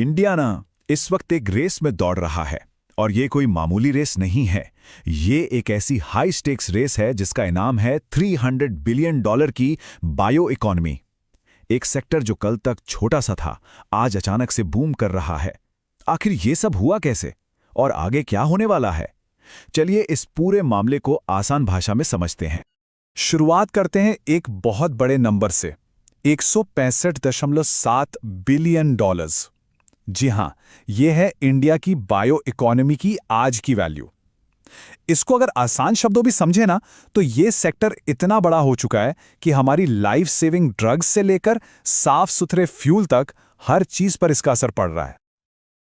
India ना इस वक्त एक रेस में दौड़ रहा है। और ये कोई मामूली रेस नहीं है। ये एक ऐसी हाई स्टेक्स रेस है जिसका इनाम है $300 बिलियन की बायो इकोनॉमी। एक सेक्टर जो कल तक छोटा सा था, आज अचानक से बूम कर रहा है। आखिर ये सब हुआ कैसे और आगे क्या होने वाला है? चलिए इस पूरे मामले को आसान भाषा में समझते हैं। शुरुआत करते हैं एक बहुत बड़े नंबर से, 165.7 बिलियन डॉलर्स। जी हां, यह है इंडिया की बायो इकोनॉमी की आज की वैल्यू। इसको अगर आसान शब्दों भी समझे ना, तो यह सेक्टर इतना बड़ा हो चुका है कि हमारी लाइफ सेविंग ड्रग्स से लेकर साफ सुथरे फ्यूल तक हर चीज पर इसका असर पड़ रहा है।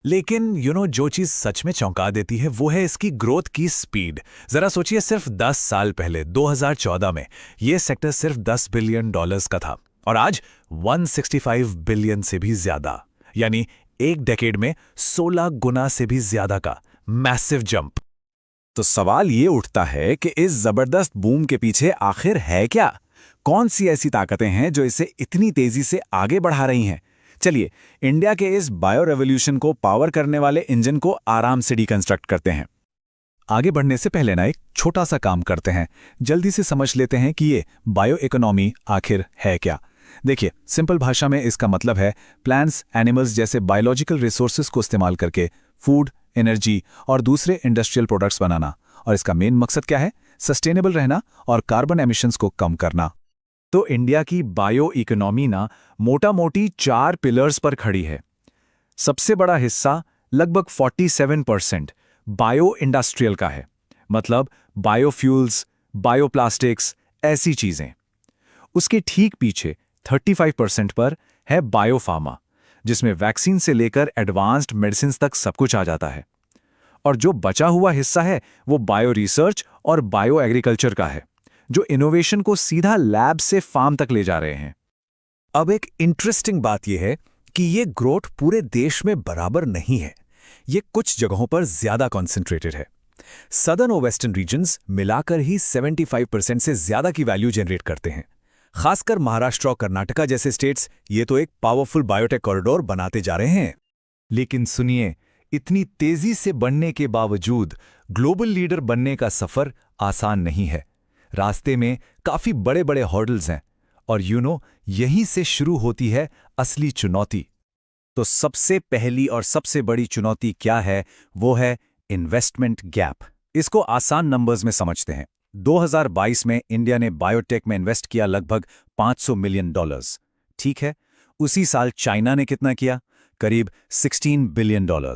लेकिन जो चीज सच में चौंका देती है वो है इसकी ग्रोथ की स्पीड। जरा सोचिए, सिर्फ 10 साल पहले 2014 में यह सेक्टर सिर्फ $10 बिलियन का था और आज 165 बिलियन से भी ज्यादा, यानी एक डेकेड में 16 गुना से भी ज्यादा का मैसिव जंप। तो सवाल ये उठता है कि इस जबरदस्त बूम के पीछे आखिर है क्या? कौन सी ऐसी ताकतें हैं जो इसे इतनी तेजी से आगे बढ़ा रही हैं? चलिए इंडिया के इस बायो रेवोल्यूशन को पावर करने वाले इंजन को आराम से डिकंस्ट्रक्ट करते हैं। आगे बढ़ने से पहले ना एक छोटा सा काम करते हैं, जल्दी से समझ लेते हैं कि ये बायो इकोनॉमी आखिर है क्या। देखिए, सिंपल भाषा में इसका मतलब है प्लांट्स, एनिमल्स जैसे बायोलॉजिकल रिसोर्सेज को इस्तेमाल करके फूड, एनर्जी और दूसरे इंडस्ट्रियल प्रोडक्ट्स बनाना। और इसका मेन मकसद क्या है? सस्टेनेबल रहना और कार्बन एमिशंस को कम करना। तो इंडिया की बायो इकोनॉमी ना मोटा मोटी 4 पिलर्स पर खड़ी है। सबसे बड़ा हिस्सा लगभग 47% बायो इंडस्ट्रियल का है, मतलब बायोफ्यूल्स, बायोप्लास्टिक्स, ऐसी चीजें। उसके ठीक पीछे 35% पर है बायोफार्मा, जिसमें वैक्सीन से लेकर एडवांस्ड मेडिसिन तक सब कुछ आ जाता है। और जो बचा हुआ हिस्सा है वो बायो रिसर्च और बायो एग्रीकल्चर का है, जो इनोवेशन को सीधा लैब से फार्म तक ले जा रहे हैं। अब एक इंटरेस्टिंग बात यह है कि ये ग्रोथ पूरे देश में बराबर नहीं है। ये कुछ जगहों पर ज्यादा कॉन्सेंट्रेटेड है। सदर्न और वेस्टर्न रीजन्स मिलाकर ही 75% से ज्यादा की वैल्यू जनरेट करते हैं। खासकर महाराष्ट्र और कर्नाटका जैसे स्टेट्स ये तो एक पावरफुल बायोटेक कॉरिडोर बनाते जा रहे हैं। लेकिन सुनिए, इतनी तेजी से बढ़ने के बावजूद ग्लोबल लीडर बनने का सफर आसान नहीं है। रास्ते में काफी बड़े बड़े हर्डल्स हैं और यहीं से शुरू होती है असली चुनौती। तो सबसे पहली और सबसे बड़ी चुनौती क्या है? वो है इन्वेस्टमेंट गैप। इसको आसान नंबर्स में समझते हैं। 2022 में इंडिया ने बायोटेक में इन्वेस्ट किया लगभग $500 मिलियन। ठीक है, उसी साल चाइना ने कितना किया? करीब $16 बिलियन।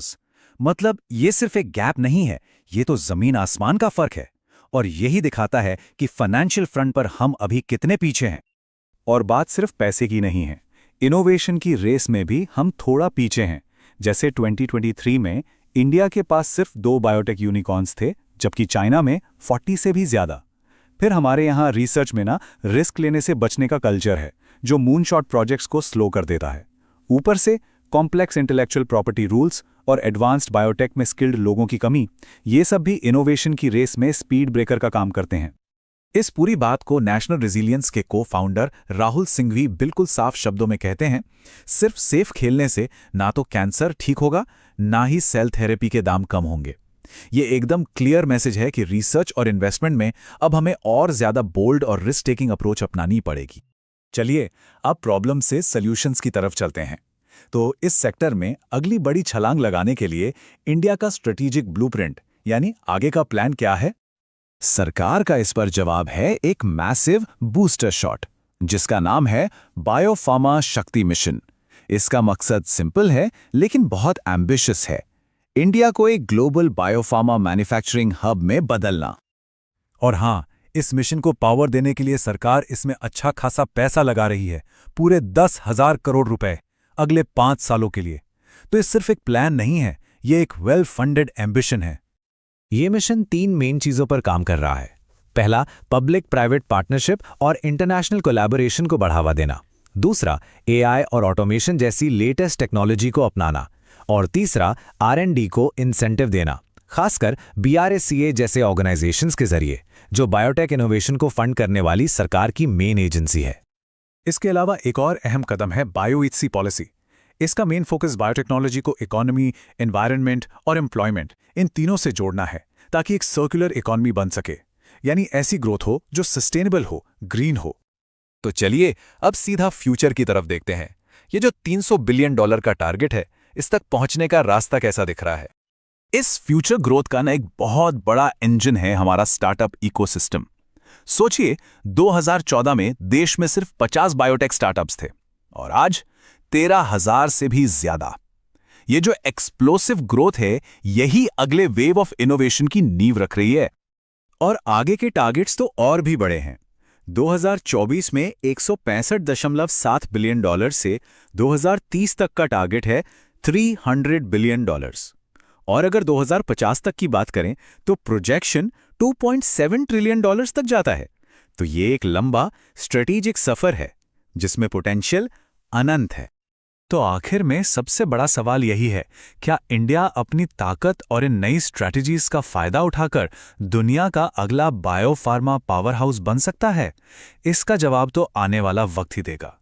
मतलब ये सिर्फ एक गैप नहीं है, ये तो जमीन आसमान का फर्क है। और यही दिखाता है कि फाइनेंशियल फ्रंट पर हम अभी कितने पीछे हैं। और बात सिर्फ पैसे की नहीं है, इनोवेशन की रेस में भी हम थोड़ा पीछे हैं। जैसे 2023 में इंडिया के पास सिर्फ 2 बायोटेक यूनिकॉर्न्स थे, जबकि चाइना में 40 से भी ज्यादा। फिर हमारे यहाँ रिसर्च में ना रिस्क लेने से बचने का कल्चर है, जो मूनशॉट प्रोजेक्ट्स को स्लो कर देता है। ऊपर से कॉम्प्लेक्स इंटेलेक्चुअल प्रॉपर्टी रूल्स और एडवांस्ड बायोटेक में स्किल्ड लोगों की कमी, ये सब भी इनोवेशन की रेस में स्पीड ब्रेकर का काम करते हैं। इस पूरी बात को नेशनल रेजिलियंस के को-फाउंडर राहुल सिंघवी बिल्कुल साफ शब्दों में कहते हैं, सिर्फ सेफ खेलने से ना तो कैंसर ठीक होगा, ना ही सेल थेरेपी के दाम कम होंगे। ये एकदम क्लियर मैसेज है कि रिसर्च और इन्वेस्टमेंट में अब हमें और ज्यादा बोल्ड और रिस्क टेकिंग अप्रोच अपनानी पड़ेगी। चलिए अब प्रॉब्लम से सॉल्यूशंस की तरफ चलते हैं। तो इस सेक्टर में अगली बड़ी छलांग लगाने के लिए इंडिया का स्ट्रेटेजिक ब्लूप्रिंट यानी आगे का प्लान क्या है? सरकार का इस पर जवाब है एक मैसिव बूस्टर शॉट, जिसका नाम है बायोफार्मा शक्ति मिशन। इसका मकसद सिंपल है लेकिन बहुत एम्बिशियस है, इंडिया को एक ग्लोबल बायोफार्मा मैन्युफैक्चरिंग हब में बदलना। और हाँ, इस मिशन को पावर देने के लिए सरकार इसमें अच्छा खासा पैसा लगा रही है, पूरे 10,000 करोड़ रुपए अगले 5 सालों के लिए। तो ये सिर्फ एक प्लान नहीं है, ये एक वेल फंडेड एम्बिशन है। ये मिशन 3 मेन चीजों पर काम कर रहा है। पहला, पब्लिक प्राइवेट पार्टनरशिप और इंटरनेशनल कोलैबोरेशन को बढ़ावा देना। दूसरा, एआई और ऑटोमेशन जैसी लेटेस्ट टेक्नोलॉजी को अपनाना। और तीसरा, आर&डी को इंसेंटिव देना, खासकर BRSCA जैसे ऑर्गेनाइजेशंस के जरिए, जो बायोटेक इनोवेशन को फंड करने वाली सरकार की मेन एजेंसी है। इसके अलावा एक और अहम कदम है बायोईसी पॉलिसी। इसका मेन फोकस बायोटेक्नोलॉजी को इकोनॉमी, एनवायरनमेंट और एम्प्लॉयमेंट इन तीनों से जोड़ना है ताकि एक सर्कुलर इकोनॉमी बन सके, यानी ऐसी ग्रोथ हो जो सस्टेनेबल हो, ग्रीन हो। तो चलिए अब सीधा फ्यूचर की तरफ देखते हैं। ये जो $300 बिलियन का टारगेट है, इस तक पहुंचने का रास्ता कैसा दिख रहा है? इस फ्यूचर ग्रोथ का एक बहुत बड़ा इंजन है हमारा स्टार्टअप इकोसिस्टम। सोचिए 2014 में देश में सिर्फ 50 बायोटेक स्टार्टअप्स थे और आज 13,000 से भी ज्यादा। ये जो एक्सप्लोसिव ग्रोथ है, यही अगले वेव ऑफ इनोवेशन की नींव रख रही है। और आगे के टारगेट्स तो और भी बड़े हैं। 2024 में $165.7 बिलियन से 2030 तक का टारगेट है $300 बिलियन। और अगर 2050 तक की बात करें तो प्रोजेक्शन $2.7 ट्रिलियन तक जाता है। तो ये एक लंबा स्ट्रेटेजिक सफर है जिसमें पोटेंशियल अनंत है। तो आखिर में सबसे बड़ा सवाल यही है, क्या इंडिया अपनी ताकत और इन नई स्ट्रैटेजीज का फायदा उठाकर दुनिया का अगला बायोफार्मा पावर हाउस बन सकता है? इसका जवाब तो आने वाला वक्त ही देगा।